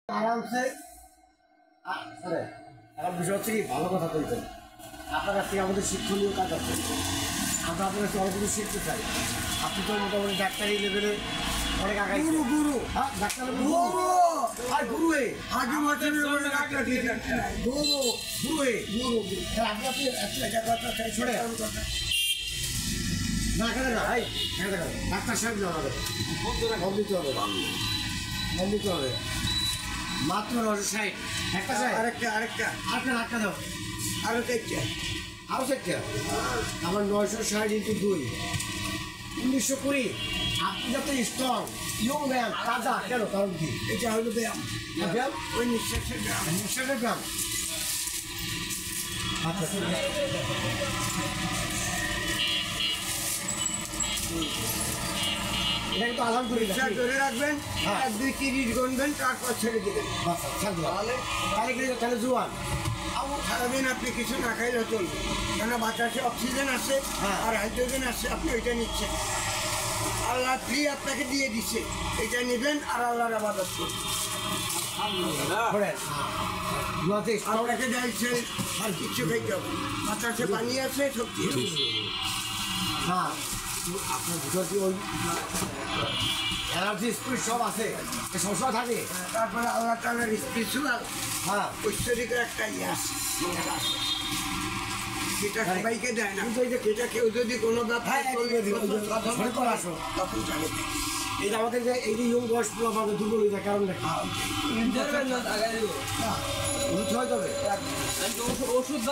আরামসে এখন বিষয় হচ্ছে কি ভালো কথা বলতেন আপনার কাছ থেকে আমাদের শিক্ষণীয় কাজ আছে আমরা আপনার কাছে অনেক কিছু শিখতে চাই আপনি তো মোটামুটি ডাক্তারি লেভেলে অনেক আগে গুরু গুরু হ্যাঁ ডাক্তার গুরু আর গুরু আগে ডাক্তার গুরু গুরু আপনি আপনি ছোড়ে না কেন না ভাই ডাক্তার সাহেব হবে বন্ধুতে হবে বন্ধুতে হবে মাত্র 60 একটা চাই আরেকটা দাও আরো চারটা আমার 960 × 2 1920 আপনি যাতে স্ট্রং ইয়ং ম্যান তাজা কেন কারণ কি এটা হলো ব্যায়াম ওই নিঃশ্বাসের ব্যায়াম আচ্ছা ঠিক আছে এটা কিন্তু আলহামদুলিল্লাহ ধরে রাখবেন 1-2-30 গুনবেন তারপর ছেড়ে দেবেন তাহলে জোয়ান সারাদিন আপনি কিছু না খাইলে চলবে কেন বাতাসে অক্সিজেন আসে আর হাইড্রোজেন আসে আপনি ওইটা নিচ্ছেন আল্লাহ ফ্রি আপনাকে দিয়ে দিচ্ছে এটা নেবেন আর আল্লাহর ইবাদত করবেন আপনাকে যাইছে আর কিছু খাইতে হবে বাতাসে পানি আছে সবজি হ্যাঁ আপনার যদি ওই এনার্জি স্পিড সব আছে সবসময় থাকে তারপরে আল্লাহ তাআলার স্পিরিচুয়াল হ্যাঁ ঐশ্বরিকের একটা ইয়ে আছে সেটা সবাইকে দেয় না কিন্তু এটা কেউ যদি কোনো ব্যাপারে আসো তখন জানে এই যে আমাদের যে এই যে ইয়ং বয়স পাবে দুর্বল হয়ে যায় কারণ দেখা ওষুধ